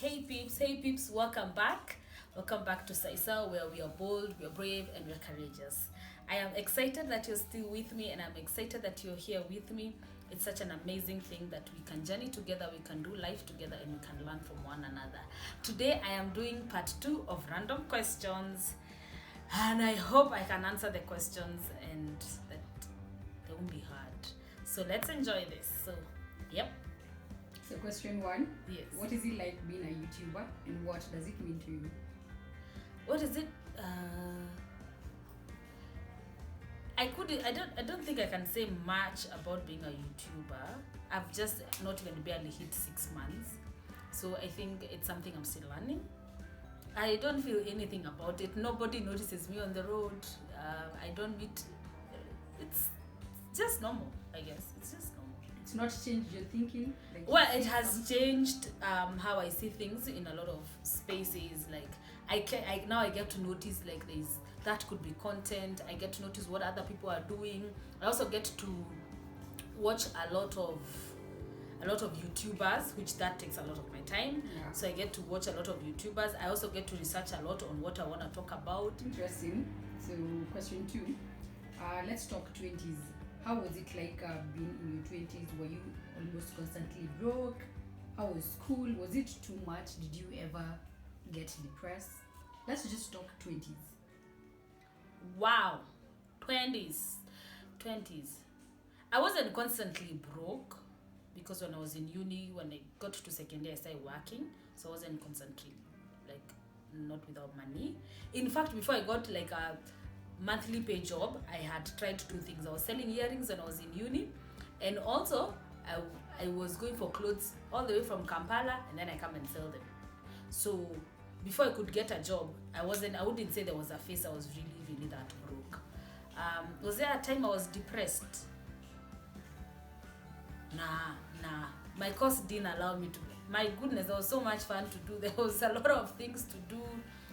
Hey peeps, welcome back. Welcome back to Saisa, where we are bold, we are brave, and we are courageous. I am excited that you're still with me, and I'm excited that you're here with me. It's such an amazing thing that we can journey together, we can do life together, and we can learn from one another. Today, I am doing part 2 of random questions, and I hope I can answer the questions and that they won't be hard. So let's enjoy this. Yep. So question 1. Yes. What is it like being a YouTuber and what does it mean to you? What is it? I don't think I can say much about being a YouTuber. I've just not even barely hit 6 months. So I think it's something I'm still learning. I don't feel anything about it. Nobody notices me on the road. I don't meet. It's just normal, I guess. It's just normal. It's not changed your thinking? Well, it has changed how I see things in a lot of spaces. Like I now I get to notice like that could be content. I get to notice what other people are doing. I also get to watch a lot of YouTubers, which that takes a lot of my time. Yeah. So I get to watch a lot of YouTubers. I also get to research a lot on what I want to talk about. Interesting. So question 2. Let's talk 20s. How was it like being in your 20s? Were you almost constantly broke? How was school? Was it too much? Did you ever get depressed? Let's just talk 20s. Wow. 20s. I wasn't constantly broke because when I was in uni, when I got to second year, I started working. So I wasn't constantly not without money. In fact, before I got a monthly pay job, I had tried to do things. I was selling earrings when I was in uni, and also I was going for clothes all the way from Kampala, and then I come and sell them. So before I could get a job, I wouldn't say there was a phase I was really that broke. Was there a time I was depressed? Nah. My course didn't allow me to. My goodness, there was so much fun to do. There was a lot of things to do.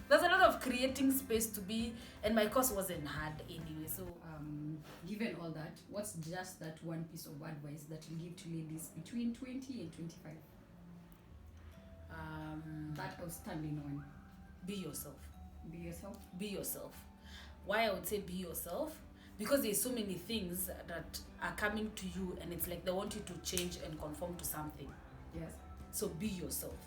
There's a lot of creating space to be, and my course wasn't hard anyway. So, given all that, what's just that one piece of advice that you give to ladies between 20 and 25? That outstanding one. Be yourself. Be yourself. Be yourself. Why I would say be yourself? Because there's so many things that are coming to you, and it's like they want you to change and conform to something. Yes. So be yourself.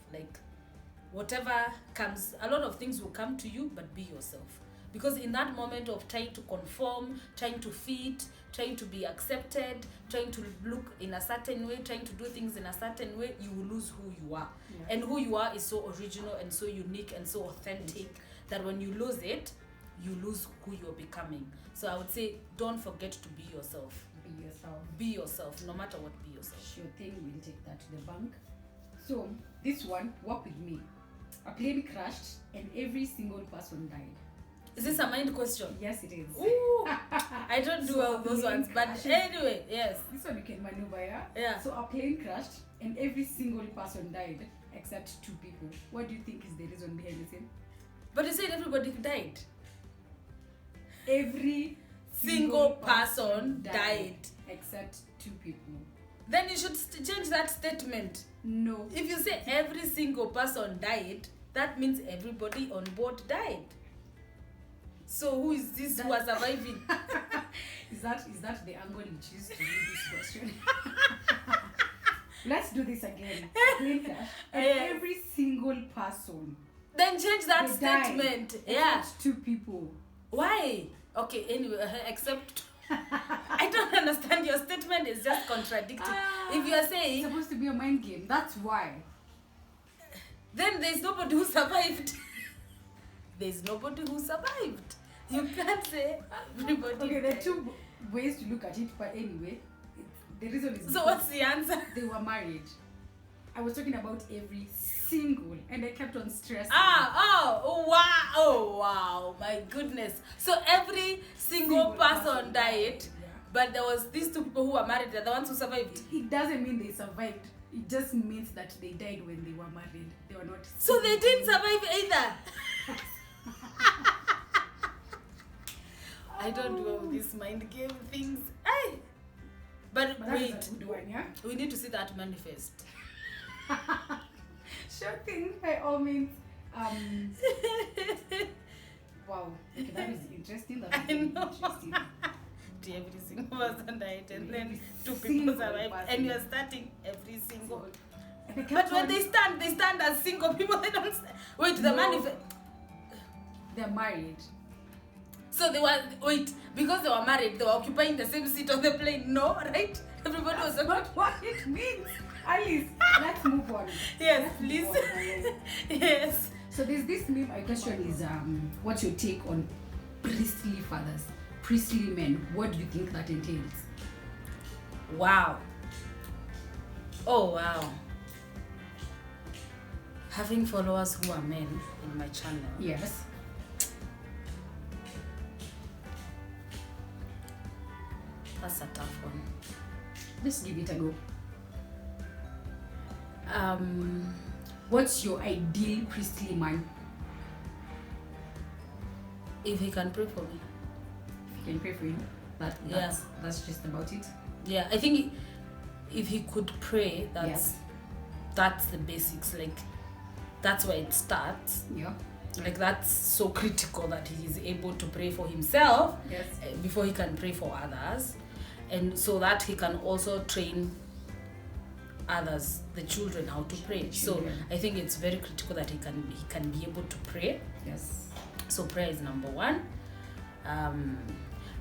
Whatever comes, a lot of things will come to you, but be yourself. Because in that moment of trying to conform, trying to fit, trying to be accepted, trying to look in a certain way, trying to do things in a certain way, you will lose who you are. Yeah. And who you are is so original and so unique and so authentic that when you lose it, you lose who you're becoming. So I would say, don't forget to be yourself. Be yourself. Be yourself, no matter what, be yourself. Sure thing, we'll take that to the bank. So, this one, work with me. A plane crashed and every single person died. Is this a mind question? Yes, it is. Ooh, I don't do all those ones, but anyway, yes. This one you can maneuver, yeah? Yeah. So a plane crashed and every single person died except 2 people. What do you think is the reason behind the same? But you said everybody died. Every single person died. Except 2 people. Then you should change that statement. No. If you say every single person died, that means everybody on board died. So who is this who are surviving? Is that the angle you choose to do this question? Let's do this again. Plane crash and every single person. Then change that statement. Yeah. Except 2 people. Why? Okay, anyway, except I don't understand. Your statement is just contradicting. If you are saying it's supposed to be a mind game, that's why. Then there's nobody who survived. There's nobody who survived. You can't say everybody. Okay, there are 2 ways to look at it, but anyway, the reason is. So what's the answer? They were married. I was talking about every single, and I kept on stressing. Oh wow, my goodness. So every single person died, but there was these 2 people who were married. They're the ones who survived. It doesn't mean they survived. It just means that they died when they were married. They were not. So they didn't survive either. I don't do all these mind game things. But wait, one, yeah? We need to see that manifest. Shocking by all means. Wow. Okay, that is interesting. That I is very know. interesting. To every single person died, and then Every two people single survived, person. and you're starting every single. And they But kept when on- they stand as single people. They don't. Wait, the No. man. they're married. So they were because they were married. They were occupying the same seat on the plane. No, right? Everybody was That's not what it means. Alice, let's move on. Yes, Let's please. move on. Yes. So there's this meme. My question is, what's your take on priestly fathers, priestly men? What do you think that entails? Wow. Oh wow. Having followers who are men in my channel. Yes. That's a tough one. Let's give it a go. What's your ideal priestly man? If he can pray for me. If he can pray for you, that's just about it. Yeah, I think if he could pray, Yes. that's the basics. Like that's where it starts. Yeah. Like that's so critical that he is able to pray for himself Yes. before he can pray for others, and so that he can also train others, the children, how to pray. Children. So I think it's very critical that he can be able to pray. Yes. So prayer is number one.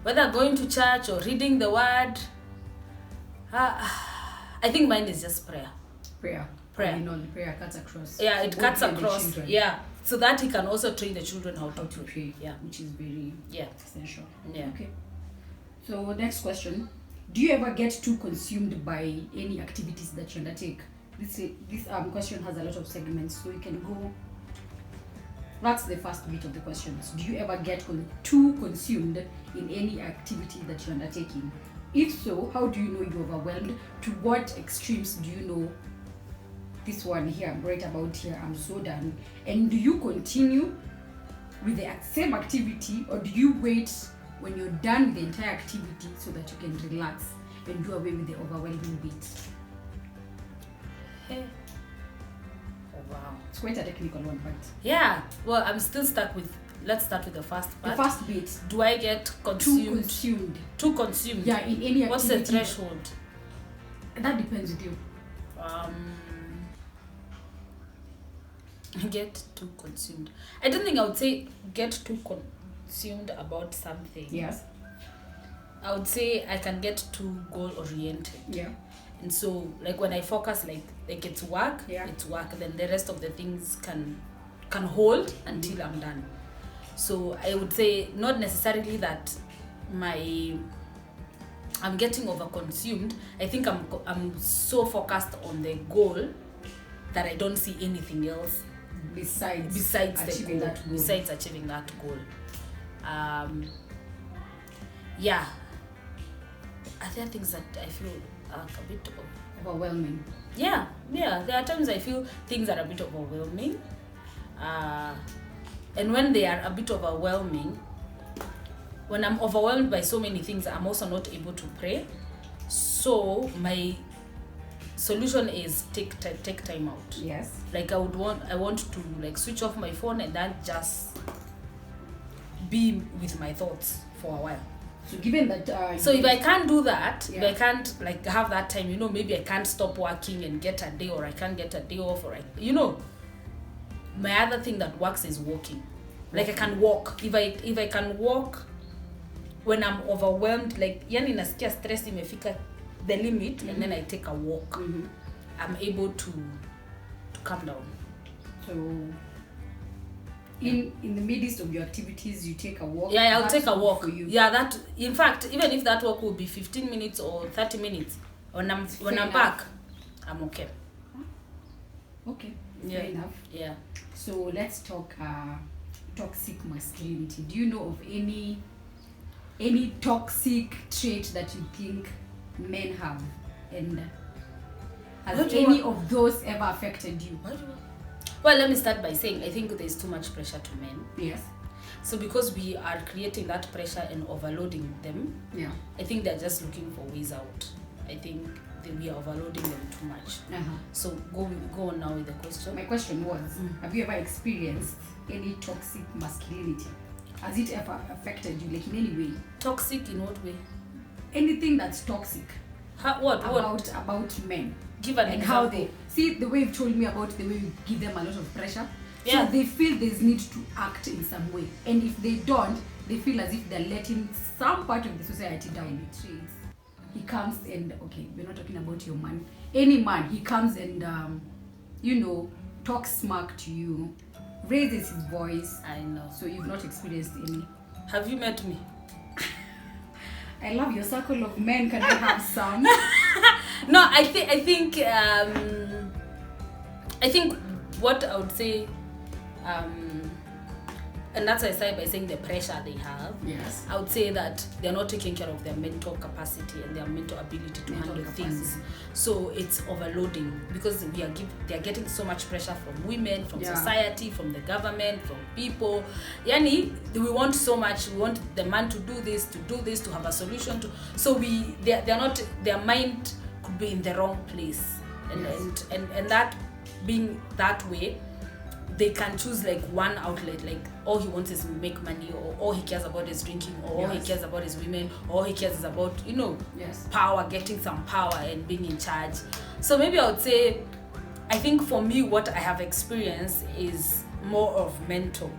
Whether going to church or reading the word, I think mine is just prayer. Prayer. Prayer. You know, the prayer cuts across. Yeah, it both cuts you and the across. children. Yeah, so that he can also train the children how How to to pray. pray. Yeah, Which is very yeah, essential. yeah. Okay. So next question: do you ever get too consumed by any activities that you undertake? This question has a lot of segments, so you can go. That's the first bit of the questions. Do you ever get too consumed in any activity that you're undertaking? If so, how do you know you're overwhelmed? To what extremes do you know? This one here, I'm right about here, I'm so done. And do you continue with the same activity, or do you wait when you're done with the entire activity so that you can relax and do away with the overwhelming bit? Hey. Oh wow. It's quite a technical one, but Yeah. Well, I'm still stuck with. Let's start with the first the part. first bit, Do I get too consumed? consumed. Too consumed. Yeah, in any activity. What's the threshold? That depends with you. Get too consumed. I don't think I would say get too consumed about something. Yes. I would say I can get too goal oriented. Yeah. And so like when I focus like it's work, Yeah. it's work, then the rest of the things can hold until I'm done. So I would say not necessarily that I'm getting over consumed. I think I'm so focused on the goal that I don't see anything else Besides the achieving goal, that goal. besides achieving that goal. Yeah, are there things that I feel are a bit of, Overwhelming. yeah, there are times I feel things are a bit overwhelming, and when they are a bit overwhelming, when I'm overwhelmed by so many things, I'm also not able to pray. So my solution is take time out. Yes. Like I want to like switch off my phone and then just be with my thoughts for a while. So given that So if I can't do that, if Yeah. I can't like have that time, maybe I can't stop working and get a day, or I can't get a day off, or my other thing that works is walking. Like I can walk. If I can walk when I'm overwhelmed, like yani nasikia stress imefika the limit, and then I take a walk, I'm able to calm down. So in the midst of your activities, you take a walk. Yeah, I'll That's take a good walk. for you. Yeah, that in fact, even if that walk will be 15 minutes or 30 minutes, when I'm enough. back, I'm okay. Okay. Yeah. Fair enough. Yeah. So let's talk toxic masculinity. Do you know of any toxic trait that you think men have, and has What do you any of those ever affected you? Well, let me start by saying I think there's too much pressure to men. Yes. So because we are creating that pressure and overloading them, Yeah. I think they're just looking for ways out. I think we are overloading them too much. Uh-huh. So go on now with the question. My question was, have you ever experienced any toxic masculinity? Has it ever affected you, like in any way? Toxic in what way? Anything that's toxic What? about men. Give an And example. how they see the way you've told me about the way you give them a lot of pressure. Yeah. So they feel there's need to act in some way, and if they don't, they feel as if they're letting some part of the society down. He comes and, okay, we're not talking about your man, any man, he comes and talks smack to you, raises his voice. I know. So you've not experienced any. Have you met me? I love your circle of men. Can I have some? No, I think what I would say, and that's why I started by saying the pressure they have. Yes. I would say that they're not taking care of their mental capacity and their mental ability to handle things. So it's overloading because they're getting so much pressure from women, from society, from the government, from people. Yani, we want so much. We want the man to do this, to have a solution to. So they're not. Their mind could be in the wrong place, and that being that way, they can choose like one outlet, like all he wants is make money, or all he cares about is drinking, or all he cares about is women, or all he cares is about power, getting some power and being in charge. So maybe I would say, I think for me what I have experienced is more of mental,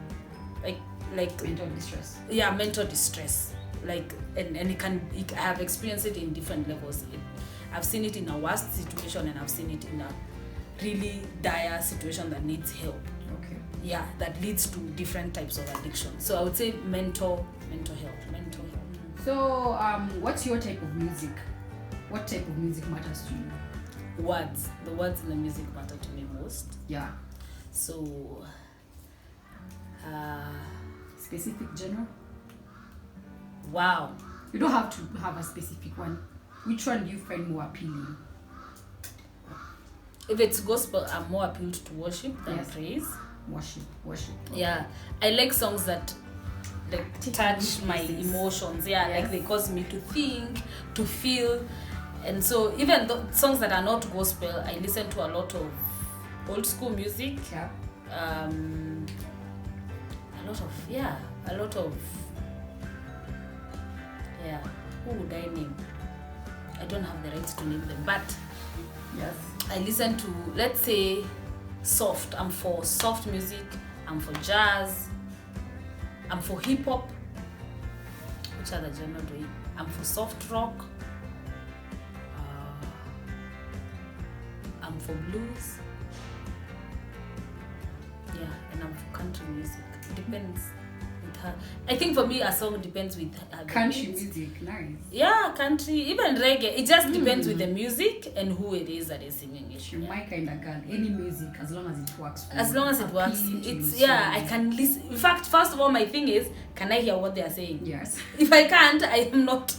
like mental distress. Yeah, mental distress. Like and I have experienced it in different levels. I've seen it in a worst situation, and I've seen it in a really dire situation that needs help. Okay. Yeah, that leads to different types of addiction. So I would say mental health. So what's your type of music? What type of music matters to you? Words. The words in the music matter to me most. Yeah. So specific genre? Wow. You don't have to have a specific one. Which one do you find more appealing? If it's gospel, I'm more appealed to worship than praise. Worship. Yeah, I like songs that like touch my emotions. Yeah, like they cause me to think, to feel, and so even the songs that are not gospel, I listen to a lot of old school music. Yeah. A lot of who would I name? I don't have the rights to name them, but yes, I listen to, let's say, soft. I'm for soft music. I'm for jazz. I'm for hip hop. Which other genre do I'm for soft rock. I'm for blues. Yeah, and I'm for country music. It depends with her. I think for me, a song depends with her. Country music, nice. Yeah, country, even reggae. It just depends with the music and who it is that is singing it. You're my kind of girl. Any music, as long as it works. As long as it works, it's I can listen. In fact, first of all, my thing is, can I hear what they are saying? Yes. If I can't, I am not.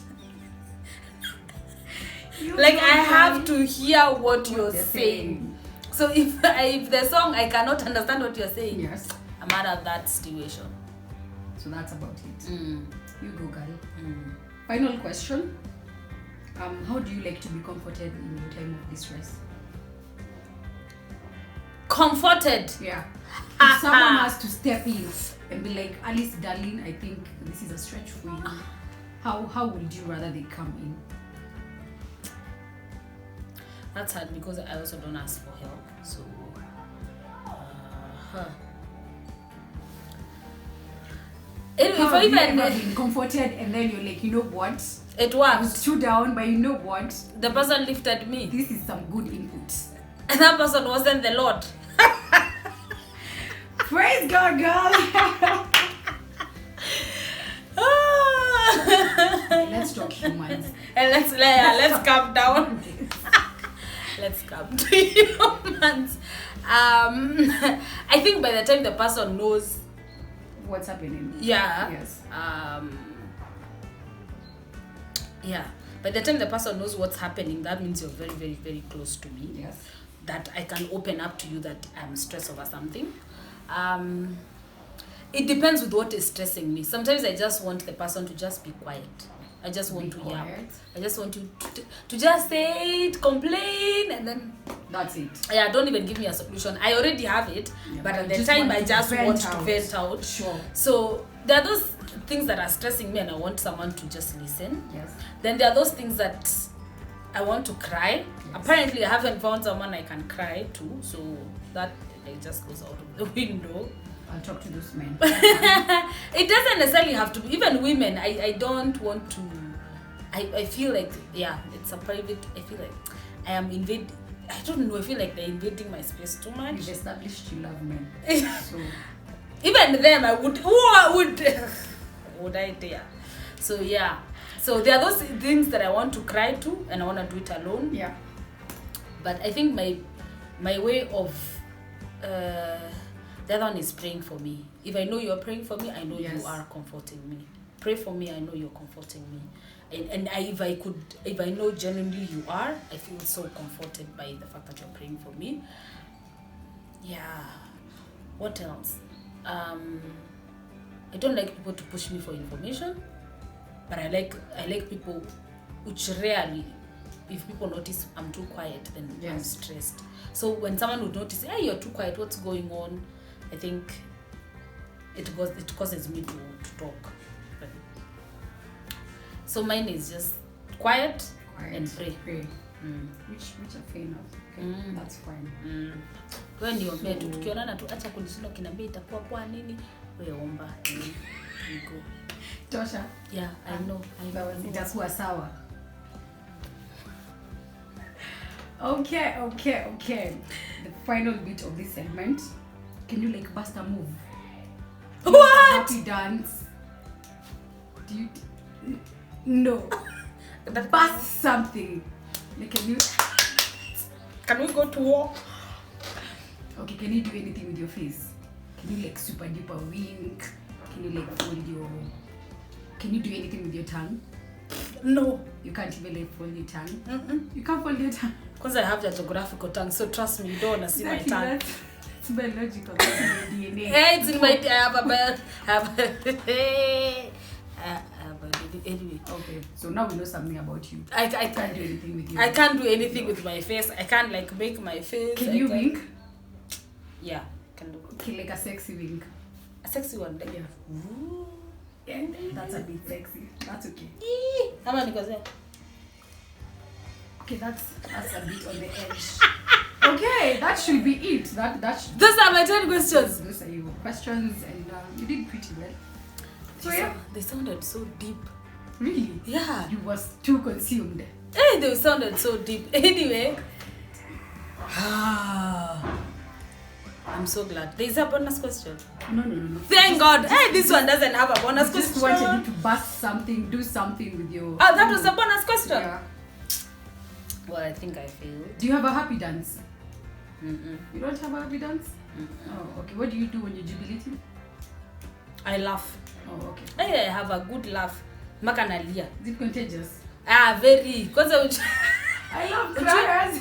I have to hear what you're saying. So if the song I cannot understand what you're saying, yes, I'm out of that situation. So that's about it. You go, girl. Final question. How do you like to be comforted in your time of distress? Comforted? Yeah. If someone has to step in and be like, Alice, darling, I think this is a stretch for you. How would you rather they come in? That's hard because I also don't ask for help. So, if have you even ever been comforted and then you're like, you know what? It I works. was too down, but you know what? The person lifted me. This is some good input. And that person wasn't the Lord. Praise God, girl. Let's talk humans. And let's calm down. Let's come to humans. I think by the time the person knows what's happening. Yeah. Yes. Yeah. By the time the person knows what's happening, that means you're very, very, very close to me. Yes. That I can open up to you that I'm stressed over something. It depends with what is stressing me. Sometimes I just want the person to just be quiet. I just want to yap. quiet. I just want you to just say it, complain, and then That's it. yeah, don't even give me a solution. I already have it, Yeah, but but at you the just time want I to just vent want to out. vent out. Sure. So there are those things that are stressing me, and I want someone to just listen. Yes. Then there are those things that I want to cry. Yes. Apparently, I haven't found someone I can cry to, so that it just goes out of the window. I'll talk to those men. It doesn't necessarily have to be, even women. I don't want to. I feel like, yeah, it's a private. I feel like I am invading. I don't know. I feel like they're invading my space too much. You've established you love men. So Even them, I would. Who I would I dare? So yeah. So there are those things that I want to cry to, and I want to do it alone. yeah. But I think my way of the other one is praying for me. If I know you're praying for me, I know Yes. you are comforting me. Pray for me, I know you're comforting me. And if I know genuinely you are, I feel so comforted by the fact that you're praying for me. Yeah. What else? I don't like people to push me for information, but I like people, which rarely, if people notice I'm too quiet, then I'm Yes. stressed. So when someone would notice, hey, you're too quiet, what's going on? I think it causes me to talk. But, so mine is just quiet and pray. Which are fair enough. Okay. Mm. That's fine. Wewe niombee tu, tukionana tu, acha kunishinda ukiniambia itakuwa kwa nini, wewe omba. You go. Tosha. Yeah, I know. Itakuwa sawa. Okay. The final bit of this segment. Can you like bust a move? What? Happy dance. Do you? No. Bust something. Like Can we go to war? Okay, can you do anything with your face? Can you like super duper wink? Can you like fold your? Can you do anything with your tongue? No. You can't even like fold your tongue. Mm-mm. You can't fold your tongue. Because I have the geographical tongue, so trust me, you don't want to see my tongue. It's biological. That's in your DNA. Hey, it's in my. I have a anyway. Okay, so now we know something about you. I Can't do anything with you. I can't do anything with my face. I can't like make my face. Can you wink? Yeah, can do. Okay, like a sexy wink. A sexy one. Like, Yeah. ooh. Yeah, that's a bit sexy. That's okay. How many goes there? Okay, that's a bit on the edge. Okay, that should be it. That should. Those are my 10 questions. Those are your questions, and you did pretty well. So yeah, They sounded so deep. really, Yeah. you was too consumed. Hey, they sounded so deep. Anyway. I'm so glad. There's a bonus question. No. Thank God. Hey, this one doesn't have a bonus I just question. wanted you to bust something, do something with your. Oh, that was a bonus question. Yeah. Well, I think I failed. Do you have a happy dance? Mm-mm. You don't have a happy dance? Mm-mm. Oh, okay. What do you do when you're jubilating? I laugh. Oh, okay. Hey, I have a good laugh. Makanalia. Is it contagious? Very. Because I love criers.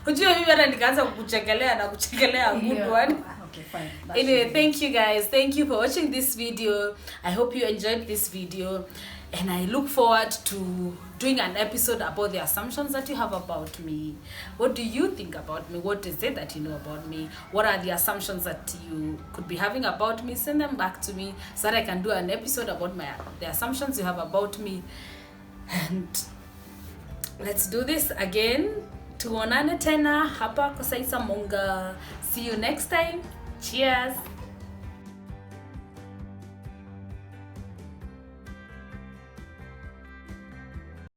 Ujue mimi hata nikaanza kukuchekelea na kuchekelea good Yeah. one. Okay, fine. That Anyway, should be- thank you guys. Thank you for watching this video. I hope you enjoyed this video, and I look forward to doing an episode about the assumptions that you have about me. What do you think about me? What is it that you know about me? What are the assumptions that you could be having about me? Send them back to me so that I can do an episode about the assumptions you have about me. And let's do this again. Tuonane tena hapa kwa Saisa Monga. See you next time. Cheers.